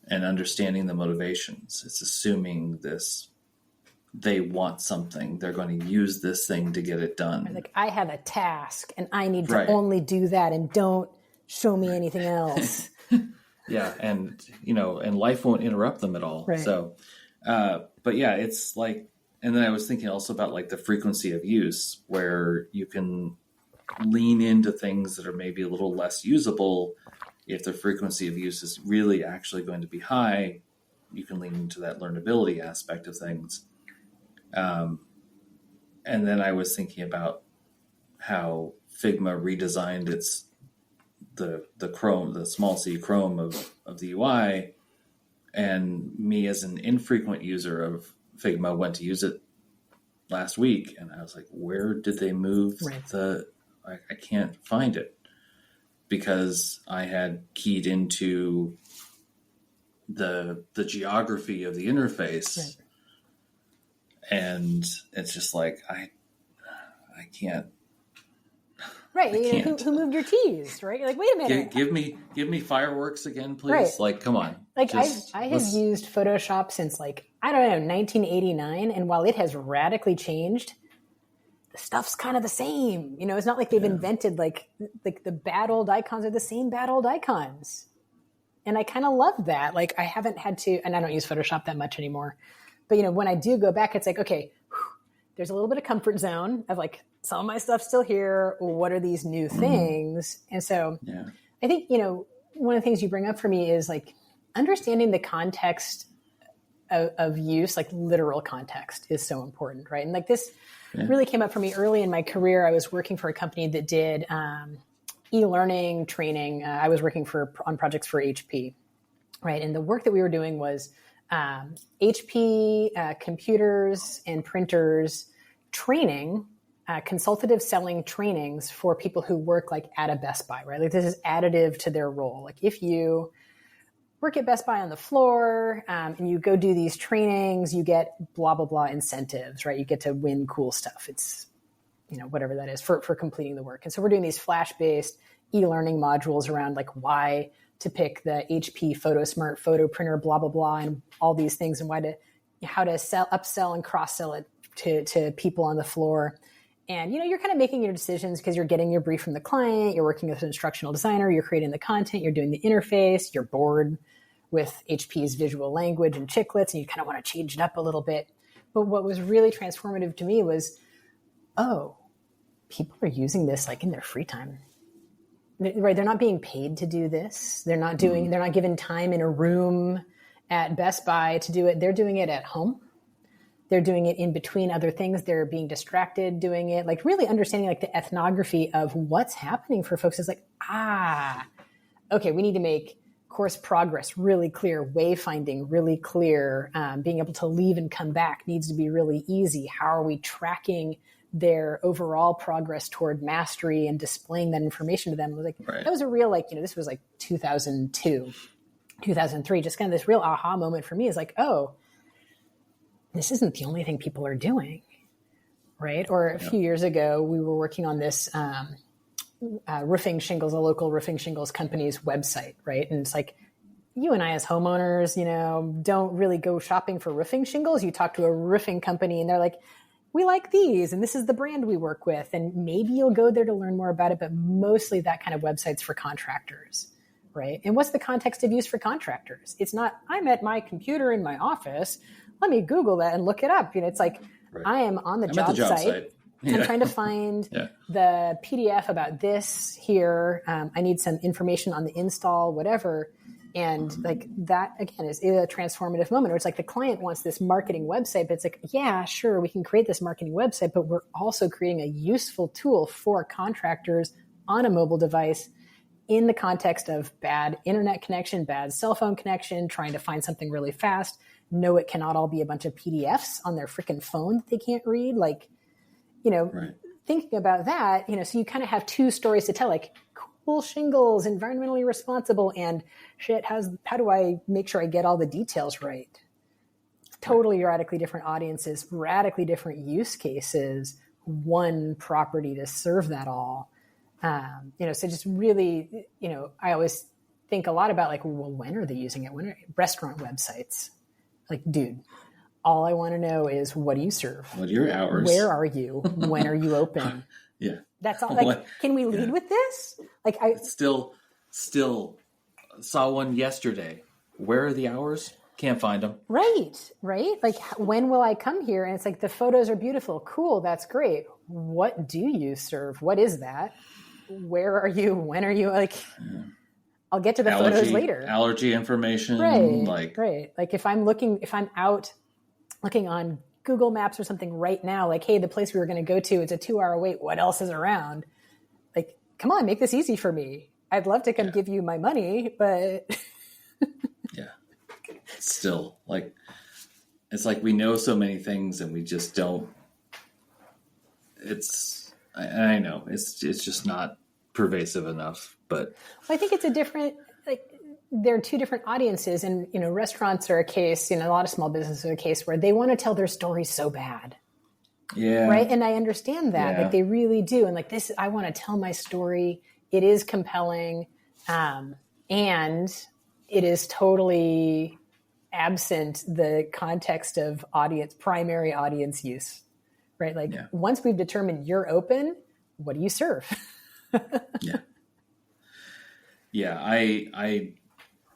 and understanding the motivations. It's assuming they want something. They're going to use this thing to get it done. Like, I have a task and I need to only do that, and don't show me anything else. Yeah. And, and life won't interrupt them at all. Right. So, but yeah, it's like, and then I was thinking also about like the frequency of use, where you can lean into things that are maybe a little less usable. If the frequency of use is really actually going to be high, you can lean into that learnability aspect of things. And then I was thinking about how Figma redesigned the Chrome, the small c Chrome of the UI, and me as an infrequent user of Figma went to use it last week, and I was like, where did they move I can't find it, because I had keyed into the geography of the interface. Right. And it's just like, I can't. Right. Who moved your keys, right? You're like, wait a minute. Give me fireworks again, please. Right. Like, come on. Like, I have used Photoshop since 1989. And while it has radically changed, the stuff's kind of the same. It's not like they've invented like the bad old icons are the same bad old icons. And I kind of love that. Like, I haven't had to, and I don't use Photoshop that much anymore. But, when I do go back, it's like, okay, there's a little bit of comfort zone of like, some of my stuff's still here. What are these new things? And so I think, one of the things you bring up for me is like understanding the context of use, like literal context is so important, right? And like this really came up for me early in my career. I was working for a company that did e-learning training. I was working on projects for HP, right? And the work that we were doing was HP computers and printers training, consultative selling trainings for people who work like at a Best Buy, right? Like this is additive to their role. Like if you work at Best Buy on the floor and you go do these trainings, you get blah, blah, blah incentives, right? You get to win cool stuff. It's, whatever that is for completing the work. And so we're doing these Flash-based e-learning modules around like why to pick the HP PhotoSmart photo printer, blah, blah, blah, and all these things, and how to upsell and cross-sell it to people on the floor. And, you're kind of making your decisions because you're getting your brief from the client, you're working with an instructional designer, you're creating the content, you're doing the interface, you're bored with HP's visual language and chiclets, and you kind of want to change it up a little bit. But what was really transformative to me was, oh, people are using this like in their free time. Right? They're not being paid to do this. They're not given time in a room at Best Buy to do it. They're doing it at home. They're doing it in between other things. They're being distracted doing it, like really understanding like the ethnography of what's happening for folks is like, okay, we need to make course progress really clear, wayfinding really clear, being able to leave and come back needs to be really easy. How are we tracking their overall progress toward mastery and displaying that information to them? It was like, That was a real, like, this was like 2002, 2003, just kind of this real aha moment for me is like, oh, this isn't the only thing people are doing, right? Or a few years ago, we were working on this roofing shingles, a local roofing shingles company's website, right? And it's like, you and I as homeowners, don't really go shopping for roofing shingles. You talk to a roofing company and they're like, we like these, and this is the brand we work with. And maybe you'll go there to learn more about it, but mostly that kind of website's for contractors, right? And what's the context of use for contractors? It's not, I'm at my computer in my office. Let me Google that and look it up. It's like, I am on the job site. Yeah. I'm trying to find the PDF about this here. I need some information on the install, whatever. And like that, again, is a transformative moment where it's like the client wants this marketing website, but it's like, yeah, sure, we can create this marketing website, but we're also creating a useful tool for contractors on a mobile device in the context of bad internet connection, bad cell phone connection, trying to find something really fast. No, it cannot all be a bunch of PDFs on their freaking phone that they can't read. Like, thinking about that, so you kind of have two stories to tell, like cool shingles, environmentally responsible, and shit, how do I make sure I get all the details right? Totally radically different audiences, radically different use cases, one property to serve that all. So just really, I always think a lot about like, well, when are they using it? When are restaurant websites? Like, dude, all I want to know is, what do you serve? What are your hours? Where are you? When are you open? Yeah. That's all. Like, can we lead with this? Like, I still saw one yesterday. Where are the hours? Can't find them. Right. Like, when will I come here? And it's like, the photos are beautiful. Cool. That's great. What do you serve? What is that? Where are you? When are you? Like, I'll get to the photos later. Allergy information. Right. Like if I'm out looking on Google Maps or something right now, like, hey, the place we were going to go to, it's a 2-hour wait. What else is around? Like, come on, make this easy for me. I'd love to come give you my money, but still, like, it's like we know so many things and we just don't. I know it's just not pervasive enough, but I think it's a different, like, there are two different audiences, and restaurants are a case, a lot of small businesses are a case where they want to tell their story so bad. Yeah. Right. And I understand that. Like, they really do. And like this, I want to tell my story. It is compelling. And it is totally absent the context of primary audience use. Right. Like, once we've determined you're open, what do you serve? Yeah. I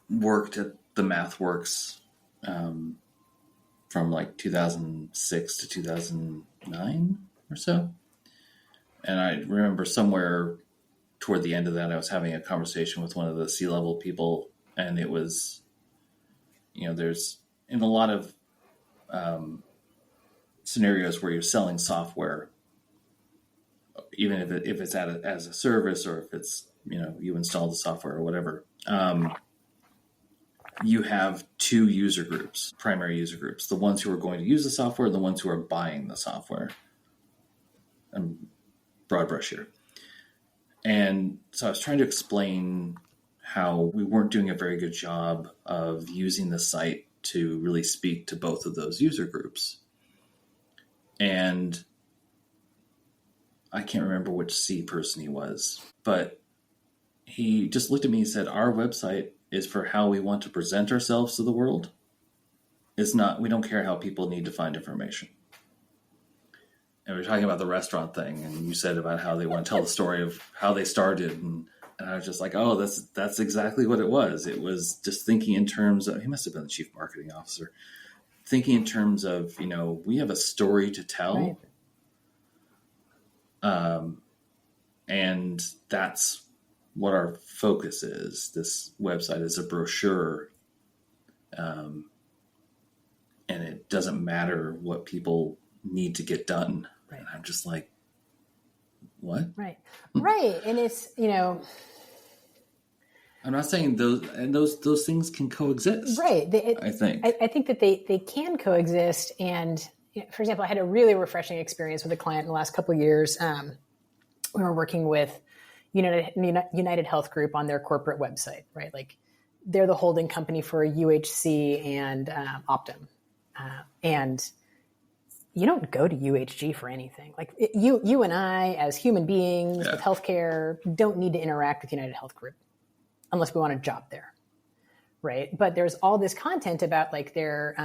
worked at the MathWorks from like 2006 to 2009 or so. And I remember somewhere toward the end of that, I was having a conversation with one of the C-level people, and it was, there's in a lot of scenarios where you're selling software, even if it's as a service, or if it's, you install the software or whatever, you have two user groups, primary user groups, the ones who are going to use the software, and the ones who are buying the software. I'm broad brush here. And so I was trying to explain how we weren't doing a very good job of using the site to really speak to both of those user groups. And I can't remember which C person he was, but he just looked at me and said, our website is for how we want to present ourselves to the world. It's not, we don't care how people need to find information. And we were talking about the restaurant thing, and you said about how they want to tell the story of how they started. And I was just like, oh, that's exactly what it was. It was just thinking in terms of, he must have been the chief marketing officer, thinking in terms of, we have a story to tell. Right. And that's what our focus is. This website is a brochure. And it doesn't matter what people need to get done. Right. And I'm just like, what? Right. Right. And it's, I'm not saying those things can coexist. Right. I think. I think that they can coexist. And for example, I had a really refreshing experience with a client in the last couple of years. We were working with United Health Group on their corporate website, right? Like they're the holding company for UHC and Optum. And you don't go to UHG for anything. Like you and I, as human beings with healthcare, don't need to interact with United Health Group unless we want a job there, right? But there's all this content about like their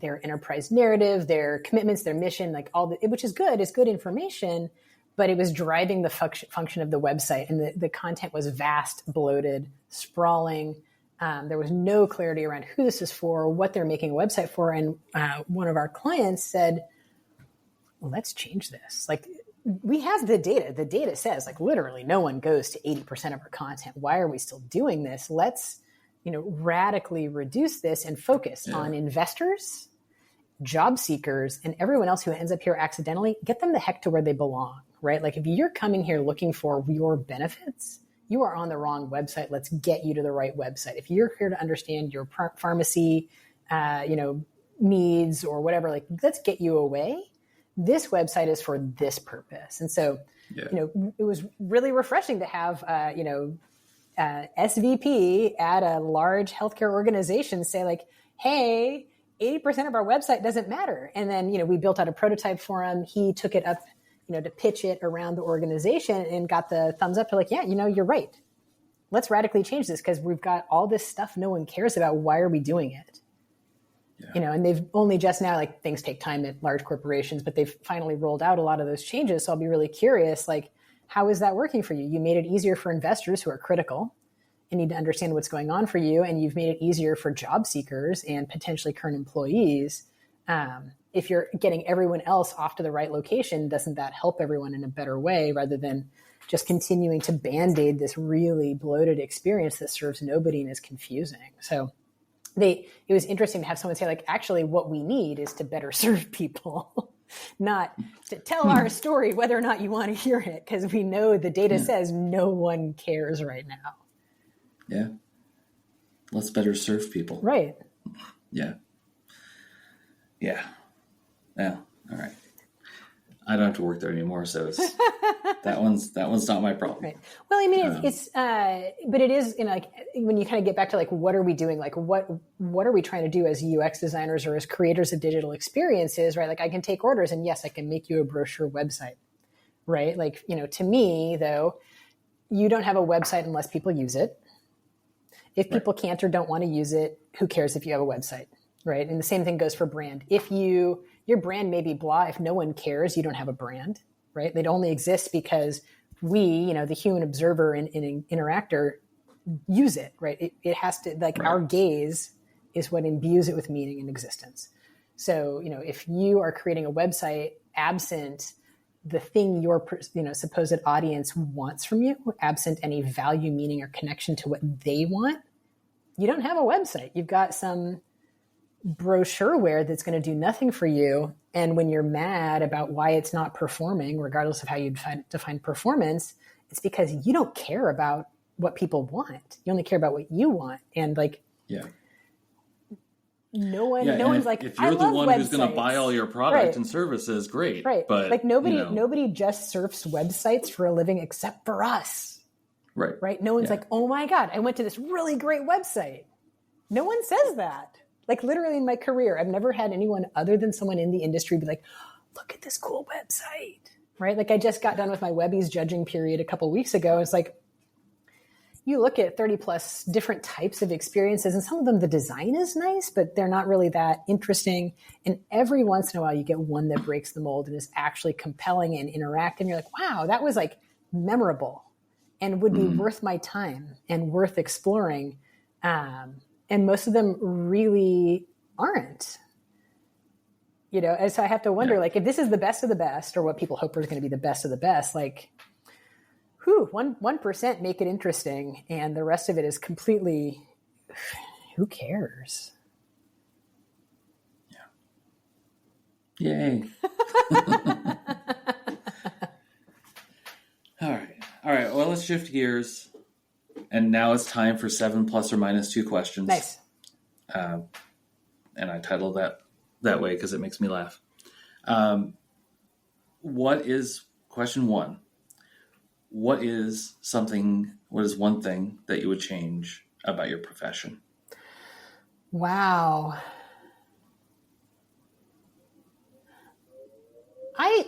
enterprise narrative, their commitments, their mission, like which is good. It's good information, but it was driving the function of the website, and the content was vast, bloated, sprawling. There was no clarity around who this is for, what they're making a website for. And one of our clients said, let's change this. Like, we have the data. The data says, like, literally no one goes to 80% of our content. Why are we still doing this? Let's, radically reduce this and focus on investors, job seekers, and everyone else who ends up here accidentally. Get them the heck to where they belong, right? Like, if you're coming here looking for your benefits, you are on the wrong website. Let's get you to the right website. If you're here to understand your pharmacy, needs or whatever, like, let's get you away. This website is for this purpose. And so, it was really refreshing to have, SVP at a large healthcare organization say like, hey, 80% of our website doesn't matter. And then, we built out a prototype for him. He took it up, to pitch it around the organization and got the thumbs up to like, yeah, you're right. Let's radically change this because we've got all this stuff no one cares about. Why are we doing it? Yeah. And they've only just now, like, things take time at large corporations, but they've finally rolled out a lot of those changes. So I'll be really curious, like, how is that working for you? You made it easier for investors who are critical and need to understand what's going on for you. And you've made it easier for job seekers and potentially current employees. If you're getting everyone else off to the right location, doesn't that help everyone in a better way rather than just continuing to band-aid this really bloated experience that serves nobody and is confusing? So it was interesting to have someone say, like, actually what we need is to better serve people, not to tell our story, whether or not you want to hear it, because we know the data says no one cares right now. Yeah. Let's better serve people. Right. Yeah. Yeah. Yeah. All right. I don't have to work there anymore, so it's, that one's not my problem. Right. Well, I mean, but it is, like, when you kind of get back to like, what are we doing? Like, what are we trying to do as UX designers or as creators of digital experiences, right? Like, I can take orders and yes, I can make you a brochure website, right? Like, to me though, you don't have a website unless people use it. If people can't or don't want to use it, who cares if you have a website, right? And the same thing goes for brand. If your brand may be blah, if no one cares, you don't have a brand, right? It only exists because we, the human observer and interactor, use it, right? It has to, like, our gaze is what imbues it with meaning and existence. So, if you are creating a website absent the thing your supposed audience wants from you, absent any value, meaning, or connection to what they want, you don't have a website. You've got some brochureware that's going to do nothing for you. And when you're mad about why it's not performing, regardless of how you define performance, it's because you don't care about what people want. You only care about what you want. And like, no one's like, if you're the one who's going to buy all your product and services, great. Right. But like nobody just surfs websites for a living except for us. Right. Right. No one's like, oh my God, I went to this really great website. No one says that. Like, literally in my career, I've never had anyone other than someone in the industry be like, look at this cool website. Right. Like, I just got done with my Webby's judging period a couple of weeks ago. It's like, you look at 30 plus different types of experiences, and some of them, the design is nice, but they're not really that interesting. And every once in a while you get one that breaks the mold and is actually compelling and interactive. And you're like, wow, that was like memorable and would be worth my time and worth exploring. And most of them really aren't, and so I have to wonder, like, if this is the best of the best, or what people hope is going to be the best of the best, like, 1% make it interesting, and the rest of it is completely, who cares? Yay. All right. Well, let's shift gears. And now it's time for 7 plus or minus 2 questions. Nice. And I titled that way because it makes me laugh. Question 1? What is one thing that you would change about your profession? Wow.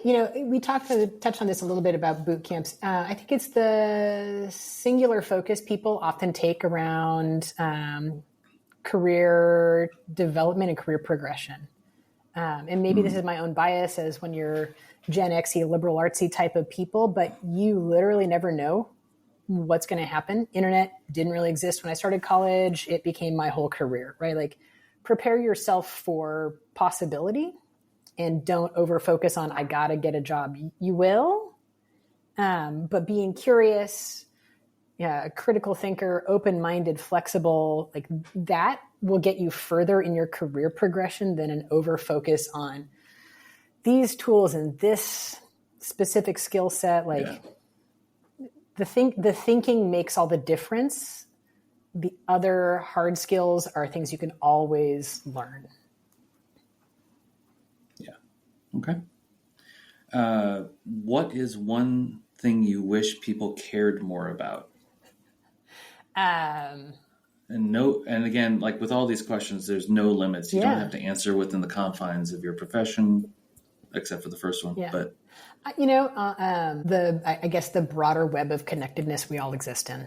We touched on this a little bit about boot camps. I think it's the singular focus people often take around career development and career progression. And maybe this is my own bias as when you're Gen X-y, liberal artsy type of people, but you literally never know what's going to happen. Internet didn't really exist when I started college. It became my whole career, right? Like, prepare yourself for possibility. And don't over focus on, I got to get a job. You will, but being curious, a critical thinker, open-minded, flexible, like that will get you further in your career progression than an over focus on these tools and this specific skill set. Like the thinking makes all the difference. The other hard skills are things you can always learn. Okay. What is one thing you wish people cared more about? And again, like with all these questions, there's no limits. You don't have to answer within the confines of your profession, except for the first one. Yeah. But I guess the broader web of connectedness we all exist in,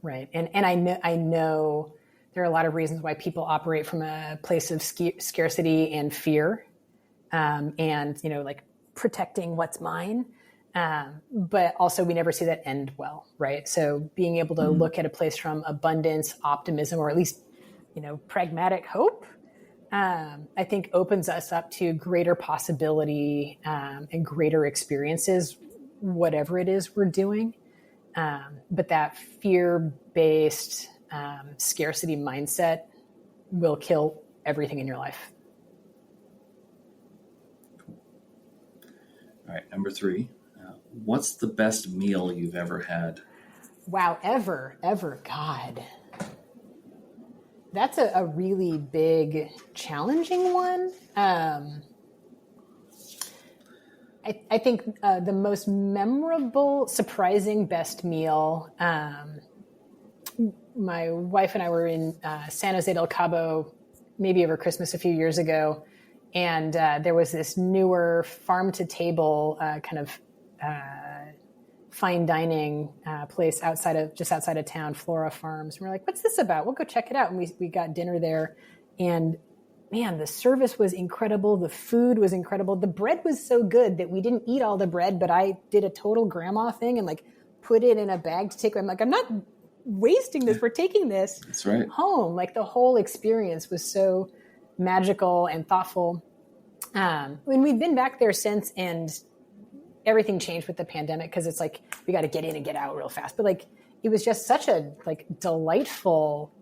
right? And I know there are a lot of reasons why people operate from a place of scarcity and fear. And like protecting what's mine. But also we never see that end well, right? So being able to look at a place from abundance, optimism, or at least, pragmatic hope, I think opens us up to greater possibility, and greater experiences, whatever it is we're doing. But that fear-based, scarcity mindset will kill everything in your life. All right, number 3. What's the best meal you've ever had? Wow, ever, God. That's a really big, challenging one. I think the most memorable, surprising best meal, my wife and I were in San Jose del Cabo, maybe over Christmas a few years ago. And there was this newer farm-to-table kind of fine dining place just outside of town, Flora Farms. And we're like, what's this about? We'll go check it out. And we got dinner there. And man, the service was incredible. The food was incredible. The bread was so good that we didn't eat all the bread, but I did a total grandma thing and like put it in a bag to take. I'm like, I'm not wasting this. We're taking this home. Like the whole experience was so magical and thoughtful. And we've been back there since, and everything changed with the pandemic because it's like we got to get in and get out real fast. But like it was just such a like delightful,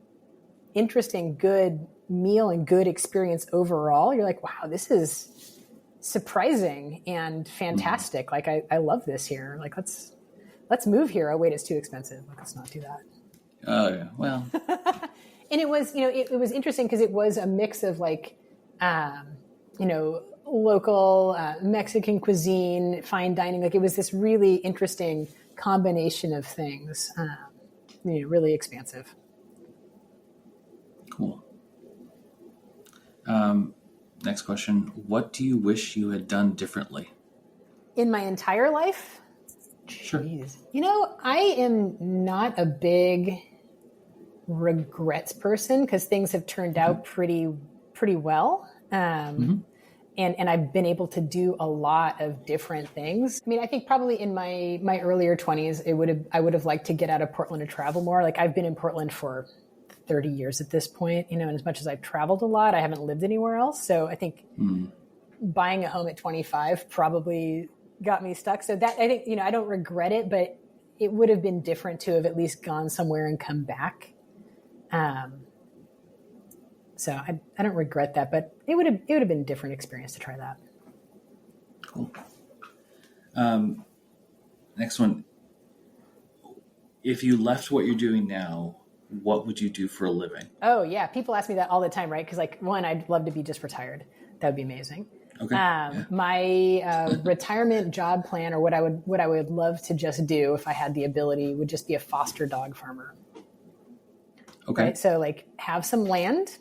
interesting, good meal and good experience overall. You're like, wow, this is surprising and fantastic. Like I love this here. Like let's move here. Oh wait, it's too expensive. Like, let's not do that. Oh yeah, well. And it was, it was interesting because it was a mix of like, local Mexican cuisine, fine dining. Like it was this really interesting combination of things, really expansive. Cool. Next question. What do you wish you had done differently? In my entire life? Sure. Jeez. I am not a big regrets person because things have turned out pretty well. And I've been able to do a lot of different things. I mean, I think probably in my earlier 20s, I would have liked to get out of Portland and travel more. Like I've been in Portland for 30 years at this point, and as much as I've traveled a lot, I haven't lived anywhere else. So I think buying a home at 25 probably got me stuck. So that, I think, I don't regret it, but it would have been different to have at least gone somewhere and come back. So I don't regret that, but it would have been a different experience to try that. Cool. Next one. If you left what you're doing now, what would you do for a living? Oh yeah. People ask me that all the time, right? Cause like one, I'd love to be just retired. That would be amazing. Okay. My retirement job plan, or what I would love to just do if I had the ability, would just be a foster dog farmer. Okay. Right? So like have some land,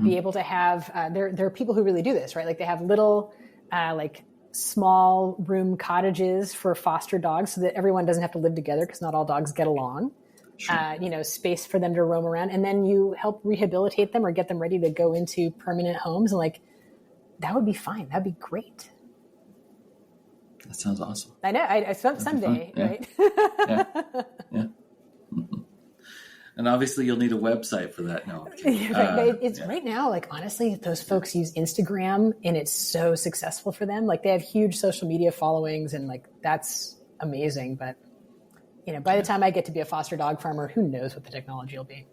be able to have, there are people who really do this, right? Like they have little, like small room cottages for foster dogs so that everyone doesn't have to live together because not all dogs get along. Sure. Space for them to roam around, and then you help rehabilitate them or get them ready to go into permanent homes. And like, that would be fine. That'd be great. That sounds awesome. I know. I someday, yeah. right? Yeah. Mm-hmm. And obviously you'll need a website for that. No, it's right now, like, honestly, those folks use Instagram and it's so successful for them. Like they have huge social media followings and like, that's amazing. But by the time I get to be a foster dog farmer, who knows what the technology will be?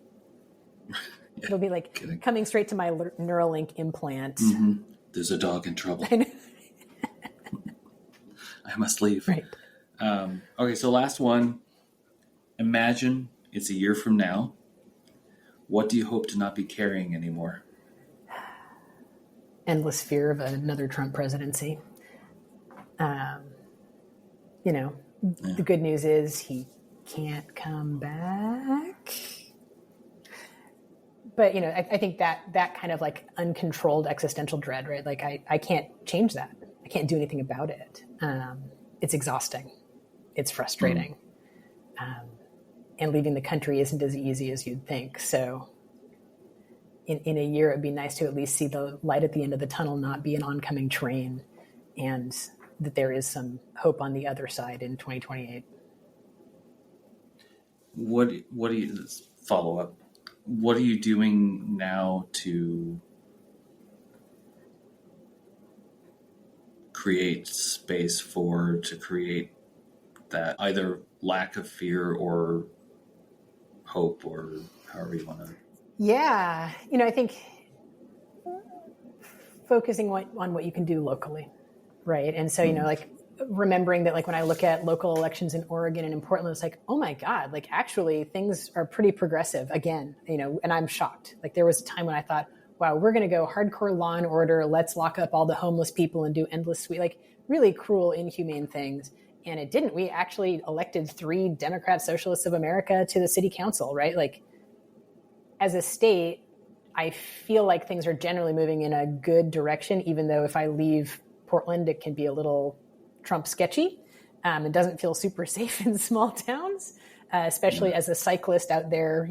It'll be like coming straight to my Neuralink implant. Mm-hmm. There's a dog in trouble. I must leave. Right. Okay, so last one. Imagine it's a year from now. What do you hope to not be carrying anymore? Endless fear of another Trump presidency. The good news is he can't come back. But, I think that kind of like uncontrolled existential dread, right? Like I can't change that. I can't do anything about it. It's exhausting. It's frustrating. And leaving the country isn't as easy as you'd think. So in a year, it'd be nice to at least see the light at the end of the tunnel, not be an oncoming train, and that there is some hope on the other side in 2028. What do you follow up? What are you doing now to create space to create that either lack of fear or hope, or however you want to? Yeah. I think focusing on what you can do locally. Right. And so, like remembering that, like when I look at local elections in Oregon and in Portland, it's like, oh my God, like actually things are pretty progressive again, and I'm shocked. Like there was a time when I thought, wow, we're going to go hardcore law and order. Let's lock up all the homeless people and do endless like really cruel, inhumane things. And it didn't. We actually elected 3 Democrat Socialists of America to the city council, right? Like as a state, I feel like things are generally moving in a good direction, even though if I leave Portland, it can be a little Trump sketchy. It doesn't feel super safe in small towns, especially as a cyclist out there,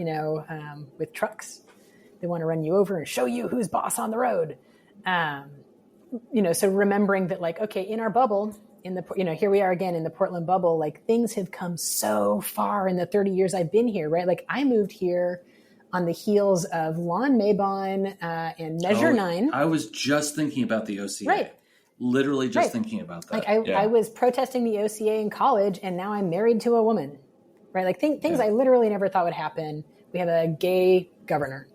with trucks. They want to run you over and show you who's boss on the road. So remembering that, like, okay, in our bubble, here we are again in the Portland bubble, like things have come so far in the 30 years I've been here, right? Like I moved here on the heels of Lon Mabon and Measure 9. I was just thinking about the OCA. Right. Literally just thinking about that. Like I was protesting the OCA in college, and now I'm married to a woman, right? Like things I literally never thought would happen. We have a gay governor,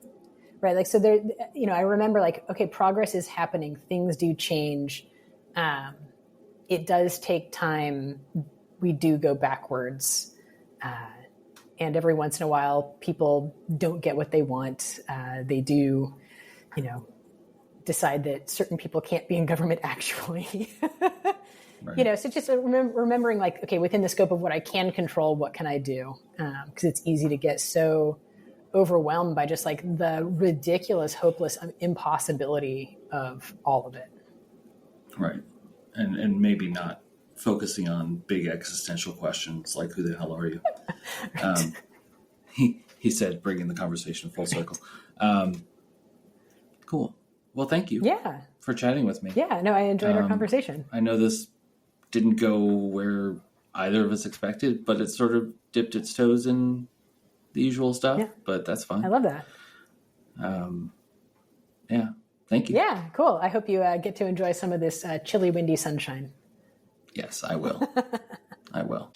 right? Like, so there, I remember like, okay, progress is happening. Things do change. It does take time. We do go backwards. And every once in a while, people don't get what they want. They do, decide that certain people can't be in government actually. Right. So just remembering like, okay, within the scope of what I can control, what can I do? Because it's easy to get so overwhelmed by just like the ridiculous, hopeless impossibility of all of it. Right. And maybe not focusing on big existential questions like, who the hell are you? Right. He said, bringing the conversation full circle. Cool. Well, thank you for chatting with me. Yeah, no, I enjoyed our conversation. I know this didn't go where either of us expected, but it sort of dipped its toes in the usual stuff, but that's fine. I love that. Thank you. Yeah, cool. I hope you get to enjoy some of this chilly, windy sunshine. Yes, I will. I will.